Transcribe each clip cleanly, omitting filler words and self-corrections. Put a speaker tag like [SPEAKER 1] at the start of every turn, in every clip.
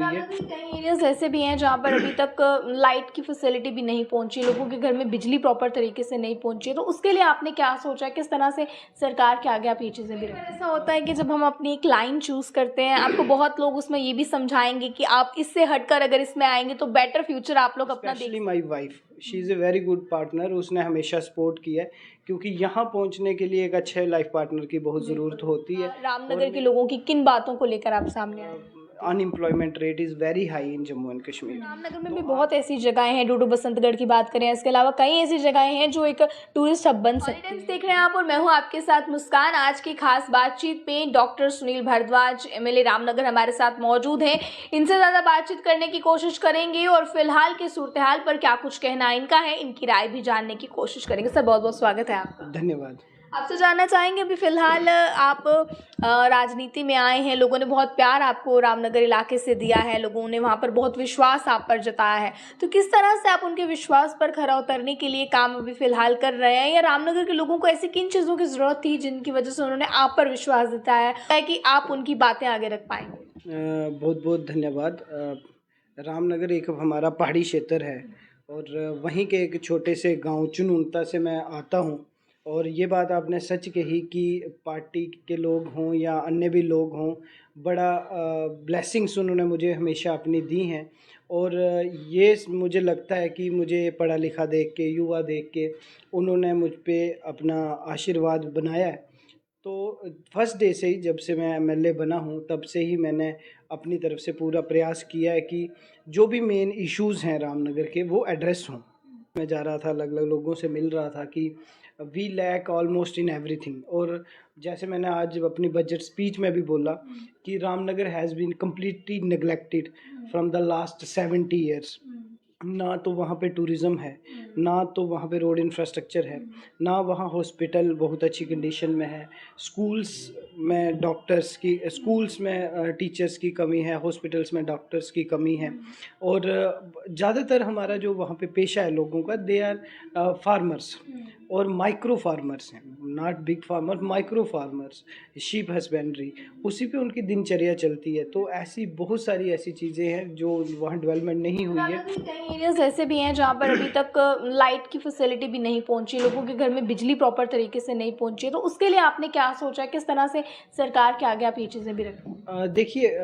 [SPEAKER 1] है।
[SPEAKER 2] कई एरियाज ऐसे भी हैं जहाँ पर अभी तक लाइट की फैसिलिटी भी नहीं पहुंची, लोगों के घर में बिजली प्रॉपर तरीके से नहीं पहुंची, तो उसके लिए आपने क्या सोचा, किस तरह से सरकार के आगे आप ये चीज़ें भी रखें? ऐसा होता है कि जब हम अपनी एक लाइन चूज़ करते हैं, आपको बहुत लोग उसमें ये भी समझाएंगे कि आप इससे हटकर अगर इसमें आएंगे तो बेटर फ्यूचर आप लोग अपना
[SPEAKER 1] specially my wife, she is a very good partner. उसने हमेशा सपोर्ट किया है, क्योंकि यहाँ पहुँचने के लिए एक अच्छे लाइफ पार्टनर की बहुत ज़रूरत होती है।
[SPEAKER 2] रामनगर के लोगों की किन बातों को लेकर आप सामने आए?
[SPEAKER 1] Unemployment rate is very high in Jammu and Kashmir.
[SPEAKER 2] Ramnagar में भी बहुत ऐसी जगहें हैं, डूडू बसंतगढ़ की बात करें, इसके अलावा कई ऐसी जगहें हैं जो एक टूरिस्ट हब बन सकती हैं। देख रहे हैं आप और मैं हूं आपके साथ मुस्कान। आज की खास बातचीत में डॉक्टर सुनील भारद्वाज एमएलए रामनगर हमारे साथ मौजूद हैं। इनसे ज़्यादा बातचीत करने की कोशिश करेंगे और फिलहाल की सूरत हाल पर क्या कुछ कहना इनका है, इनकी राय भी जानने की कोशिश करेंगे। सर, बहुत बहुत स्वागत है आपका।
[SPEAKER 1] धन्यवाद।
[SPEAKER 2] आपसे जानना चाहेंगे, अभी फ़िलहाल आप राजनीति में आए हैं, लोगों ने बहुत प्यार आपको रामनगर इलाके से दिया है, लोगों ने वहाँ पर बहुत विश्वास आप पर जताया है, तो किस तरह से आप उनके विश्वास पर खरा उतरने के लिए काम अभी फ़िलहाल कर रहे हैं, या रामनगर के लोगों को ऐसी किन चीज़ों की ज़रूरत थी जिनकी वजह से उन्होंने आप पर विश्वास जताया है कि आप उनकी बातें आगे रख पाएंगे?
[SPEAKER 1] बहुत बहुत धन्यवाद। रामनगर एक हमारा पहाड़ी क्षेत्र है और वहीं के एक छोटे से गांव चुनूनता से मैं आता हूं, और ये बात आपने सच कही कि पार्टी के लोग हों या अन्य भी लोग हों, बड़ा ब्लेसिंग्स उन्होंने मुझे हमेशा अपनी दी हैं। और ये मुझे लगता है कि मुझे पढ़ा लिखा देख के, युवा देख के उन्होंने मुझ पे अपना आशीर्वाद बनाया है। तो फर्स्ट डे से ही, जब से मैं एमएलए बना हूँ, तब से ही मैंने अपनी तरफ से पूरा प्रयास किया है कि जो भी मेन इश्यूज़ हैं रामनगर के वो एड्रेस हों। मैं जा रहा था, अलग अलग लोगों से मिल रहा था कि we lack almost in everything. और जैसे मैंने आज अपनी बजट स्पीच में भी बोला कि Ramnagar has been completely neglected from the last 70 years. ना तो वहाँ पे टूरिज़्म है, ना तो वहाँ पे रोड इंफ्रास्ट्रक्चर है, ना वहाँ हॉस्पिटल बहुत अच्छी कंडीशन में है, स्कूल्स में स्कूल्स में टीचर्स की कमी है, हॉस्पिटल्स में डॉक्टर्स की कमी है। और ज़्यादातर हमारा जो वहाँ पे पेशा है लोगों का, दे आर फार्मर्स और माइक्रो फार्मर्स हैं, not big farmer, micro farmers, sheep husbandry, उसी पे उनकी दिनचर्या चलती है। तो ऐसी बहुत सारी ऐसी चीज़ें हैं जो वहाँ डेवलपमेंट नहीं हुई है।
[SPEAKER 2] कई एरियाज ऐसे भी हैं जहाँ पर अभी तक लाइट की फैसिलिटी भी नहीं पहुंची, लोगों के घर में बिजली प्रॉपर तरीके से नहीं पहुंची, तो उसके लिए आपने क्या सोचा, किस तरह से सरकार के आगे आप ये चीज़ें भी रखें?
[SPEAKER 1] देखिए,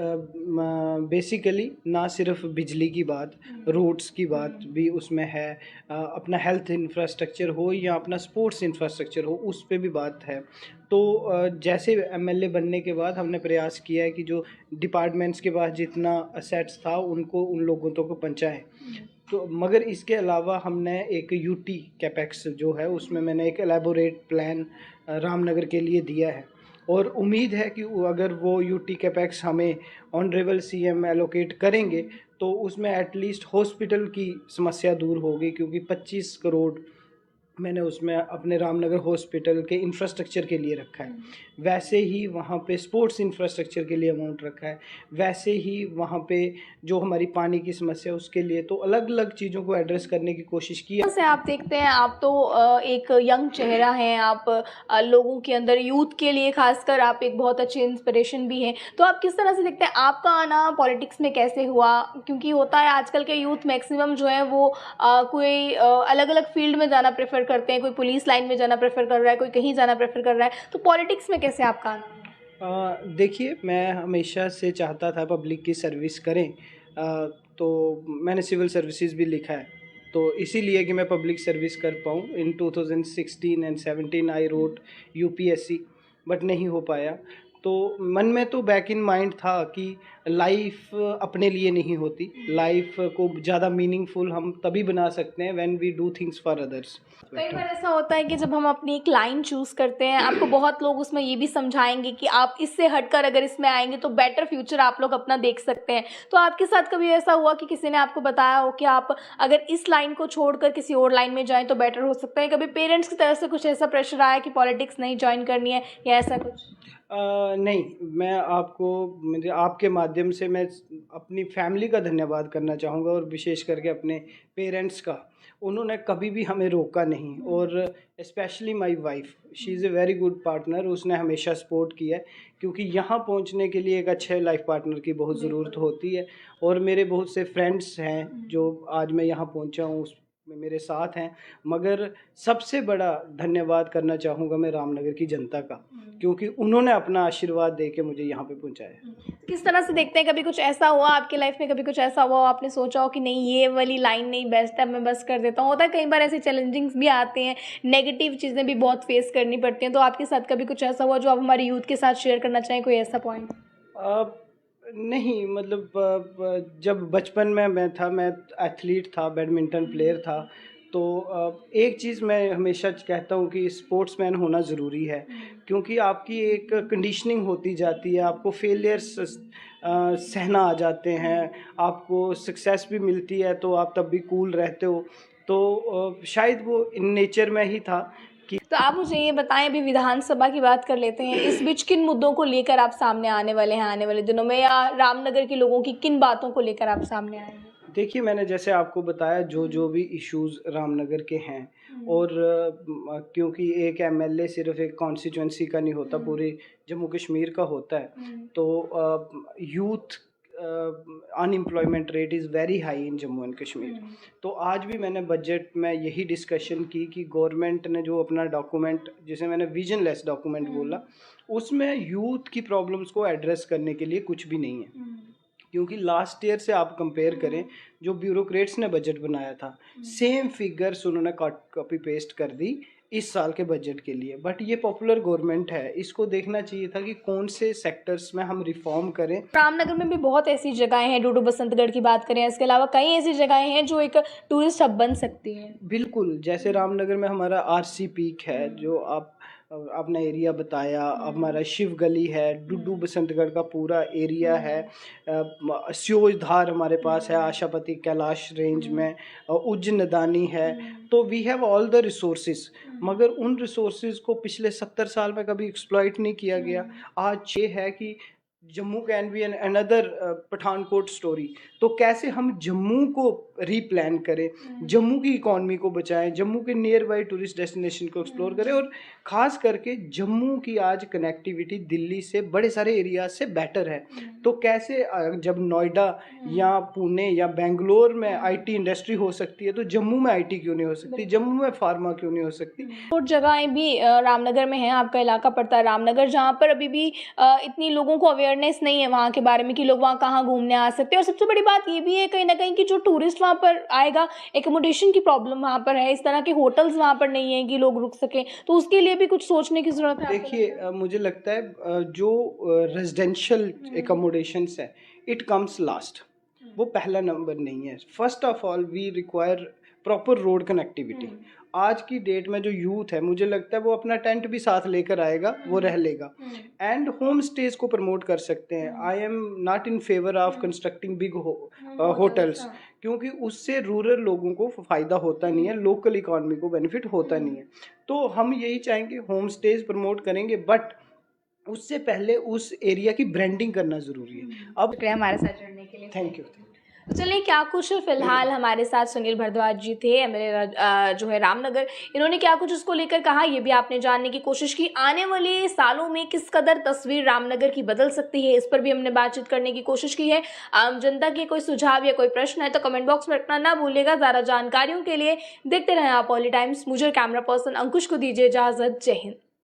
[SPEAKER 1] बेसिकली ना सिर्फ बिजली की बात, रोड्स की बात भी उसमें है, अपना हेल्थ इंफ्रास्ट्रक्चर हो या अपना स्पोर्ट्स इंफ्रास्ट्रक्चर हो, उस पे भी बात है। तो जैसे एमएलए बनने के बाद हमने प्रयास किया है कि जो डिपार्टमेंट्स के पास जितना असेट्स था उनको उन लोगों तक को पहुँचाएं। तो मगर इसके अलावा हमने एक यूटी कैपेक्स जो है, उसमें मैंने एक एलेबोरेट प्लान रामनगर के लिए दिया है, और उम्मीद है कि अगर वो यूटी कैपेक्स हमें ऑनरेबल सीएम एलोकेट करेंगे तो उसमें एटलीस्ट हॉस्पिटल की समस्या दूर होगी, क्योंकि 25 करोड़ मैंने उसमें अपने रामनगर हॉस्पिटल के इंफ्रास्ट्रक्चर के लिए रखा है। वैसे ही वहाँ पे स्पोर्ट्स इंफ्रास्ट्रक्चर के लिए अमाउंट रखा है, वैसे ही वहाँ पे जो हमारी पानी की समस्या है उसके लिए, तो अलग अलग चीज़ों को एड्रेस करने की कोशिश की है।
[SPEAKER 2] से आप देखते हैं, आप तो एक यंग चेहरा हैं, आप लोगों के अंदर यूथ के लिए खासकर आप एक बहुत अच्छे इंस्पिरेशन भी हैं, तो आप किस तरह से देखते हैं आपका आना पॉलिटिक्स में कैसे हुआ? क्योंकि होता है आजकल के यूथ मैक्सिमम जो है वो कोई अलग अलग फील्ड में जाना प्रेफर करते हैं, कोई पुलिस लाइन में जाना प्रेफर कर रहा है, कोई कहीं जाना प्रेफर कर रहा है, तो पॉलिटिक्स में कैसे आपका आना?
[SPEAKER 1] देखिए, मैं हमेशा से चाहता था पब्लिक की सर्विस करें, तो मैंने सिविल सर्विसेज भी लिखा है, तो इसीलिए कि मैं पब्लिक सर्विस कर पाऊँ। इन 2016 and 17 I wrote UPSC, but नहीं हो पाया। तो मन में तो बैक इन माइंड था कि लाइफ अपने लिए नहीं होती, लाइफ को ज़्यादा मीनिंगफुल हम तभी बना सकते हैं when we do things for others.
[SPEAKER 2] कई बार ऐसा होता है कि जब हम अपनी एक लाइन चूज़ करते हैं, आपको बहुत लोग उसमें ये भी समझाएंगे कि आप इससे हटकर अगर इसमें आएंगे तो बेटर फ्यूचर आप लोग अपना देख सकते हैं, तो आपके साथ कभी ऐसा हुआ कि किसी ने आपको बताया हो कि आप अगर इस लाइन को छोड़कर किसी और लाइन में जाएं तो बेटर हो सकता है? कभी पेरेंट्स की तरफ से कुछ ऐसा प्रेशर आया कि पॉलिटिक्स नहीं ज्वाइन करनी है या ऐसा कुछ?
[SPEAKER 1] नहीं, मैं आपको मुझे आपके माध्यम से मैं अपनी फैमिली का धन्यवाद करना चाहूँगा और विशेष करके अपने पेरेंट्स का। उन्होंने कभी भी हमें रोका नहीं और specially my wife, she is a very good partner. उसने हमेशा सपोर्ट किया है क्योंकि यहाँ पहुँचने के लिए एक अच्छे लाइफ़ पार्टनर की बहुत ज़रूरत होती है और मेरे बहुत से फ्रेंड्स हैं जो आज मैं यहाँ पहुँचा हूँ उसमें मेरे साथ हैं। मगर सबसे बड़ा धन्यवाद करना चाहूँगा मैं रामनगर की जनता का, क्योंकि उन्होंने अपना आशीर्वाद दे के मुझे यहाँ पे पहुँचाया।
[SPEAKER 2] किस तरह से देखते हैं, कभी कुछ ऐसा हुआ आपकी लाइफ में, कभी कुछ ऐसा हुआ हो आपने सोचा हो कि नहीं ये वाली लाइन नहीं बेस्ट है, मैं बस कर देता हूँ? होता है कई बार ऐसे चैलेंजिंग्स भी आते हैं, नेगेटिव चीज़ें भी बहुत फेस करनी पड़ती हैं, तो आपके साथ कभी कुछ ऐसा हुआ जो आप हमारे यूथ के साथ शेयर करना चाहें, कोई ऐसा पॉइंट?
[SPEAKER 1] नहीं, मतलब जब बचपन में मैं था, मैं एथलीट था, बैडमिंटन प्लेयर था। तो एक चीज़ मैं हमेशा कहता हूँ कि स्पोर्ट्समैन होना ज़रूरी है, क्योंकि आपकी एक कंडीशनिंग होती जाती है, आपको फेलियर्स सहना आ जाते हैं, आपको सक्सेस भी मिलती है तो आप तब भी कूल रहते हो। तो शायद वो इन नेचर में ही था कि
[SPEAKER 2] तो आप मुझे ये बताएं, अभी विधानसभा की बात कर लेते हैं, इस बीच किन मुद्दों को लेकर आप सामने आने वाले हैं आने वाले दिनों में, या रामनगर के लोगों की किन बातों को लेकर आप सामने आएंगे?
[SPEAKER 1] देखिए, मैंने जैसे आपको बताया जो भी इश्यूज़ रामनगर के हैं और क्योंकि एक एमएलए सिर्फ़ एक कॉन्स्टिट्यूएंसी का नहीं होता, पूरे जम्मू कश्मीर का होता है। तो youth unemployment rate is very high in Jammu and Kashmir. तो आज भी मैंने बजट में यही डिस्कशन की कि गवर्नमेंट ने जो अपना डॉक्यूमेंट, जिसे मैंने विजनलेस डॉक्यूमेंट बोला, उसमें यूथ की प्रॉब्लम्स को एड्रेस करने के लिए कुछ भी नहीं है। क्योंकि लास्ट ईयर से आप कंपेयर करें, जो ब्यूरोक्रेट्स ने बजट बनाया था, सेम फिगर्स उन्होंने कॉपी पेस्ट कर दी इस साल के बजट के लिए। बट ये पॉपुलर गवर्नमेंट है, इसको देखना चाहिए था कि कौन से सेक्टर्स में हम रिफॉर्म करें।
[SPEAKER 2] रामनगर में भी बहुत ऐसी जगहें हैं, डूडू बसंतगढ़ की बात करें, इसके अलावा कई ऐसी जगहें हैं जो एक टूरिस्ट हब बन सकती हैं।
[SPEAKER 1] बिल्कुल, जैसे रामनगर में हमारा आरसी पीक है, जो आप अपना एरिया बताया, हमारा शिव गली है, डुड्डू बसंतगढ़ का पूरा एरिया है, स्योजधार हमारे पास है, आशापति कैलाश रेंज में, उज्ज नदानी है। तो we have all the resources, मगर उन रिसोर्सेज को पिछले 70 साल में कभी एक्सप्लॉइट नहीं किया गया। आज ये है कि Jammu can be an another Pathankot story. तो कैसे हम जम्मू को रीप्लान करें, जम्मू की इकॉनमी को बचाएं, जम्मू के नियर बाई टूरिस्ट डेस्टिनेशन को एक्सप्लोर करें, और ख़ास करके जम्मू की आज कनेक्टिविटी दिल्ली से बड़े सारे एरिया से बेटर है। तो कैसे जब नोएडा या पुणे या बेंगलोर में आईटी इंडस्ट्री हो सकती है, तो जम्मू में आईटी क्यों नहीं हो सकती, जम्मू में फार्मा क्यों नहीं हो सकती।
[SPEAKER 2] और जगहें भी रामनगर में हैं, आपका इलाका पड़ता है रामनगर, जहाँ पर अभी भी इतनी लोगों को अवेयरनेस नहीं है वहाँ के बारे में कि लोग वहाँ कहाँ घूमने आ सकते हैं। और सबसे बड़ी बात ये भी है कहीं ना कहीं कि जो टूरिस्ट वहाँ पर आएगा, एकोमोडेशन की प्रॉब्लम वहाँ पर है, इस तरह के होटल्स वहाँ पर नहीं है कि लोग रुक सकें, तो उसके लिए भी कुछ सोचने की ज़रूरत है।
[SPEAKER 1] देखिए, मुझे लगता है जो रेजिडेंशियल एकोमोडेशंस है, इट कम्स लास्ट, वो पहला नंबर नहीं है। First of all we require proper road connectivity. आज की डेट में जो यूथ है, मुझे लगता है वो अपना टेंट भी साथ लेकर आएगा, वो रह लेगा, एंड होम स्टेज को प्रमोट कर सकते हैं। I am not in favour of constructing big hotels, क्योंकि उससे रूरल लोगों को फ़ायदा होता नहीं है, लोकल इकॉनमी को बेनिफिट होता नहीं है। तो हम यही चाहेंगे, होम स्टेज प्रमोट करेंगे, बट उससे पहले उस एरिया की ब्रांडिंग करना ज़रूरी है। अब
[SPEAKER 2] हमारे साथ जुड़ने के लिए
[SPEAKER 1] थैंक यू।
[SPEAKER 2] तो चलिए, क्या कुछ फिलहाल हमारे साथ सुनील भारद्वाज जी थे, एमएलए जो है रामनगर, इन्होंने क्या कुछ उसको लेकर कहा ये भी आपने जानने की कोशिश की। आने वाले सालों में किस कदर तस्वीर रामनगर की बदल सकती है, इस पर भी हमने बातचीत करने की कोशिश की है। आम जनता के कोई सुझाव या कोई प्रश्न है तो कमेंट बॉक्स में रखना ना भूलिएगा। ज़्यादा जानकारियों के लिए देखते रहें आप पॉली टाइम्स। मुझे कैमरा पर्सन अंकुश को दीजिए इजाज़त। जय हिंद।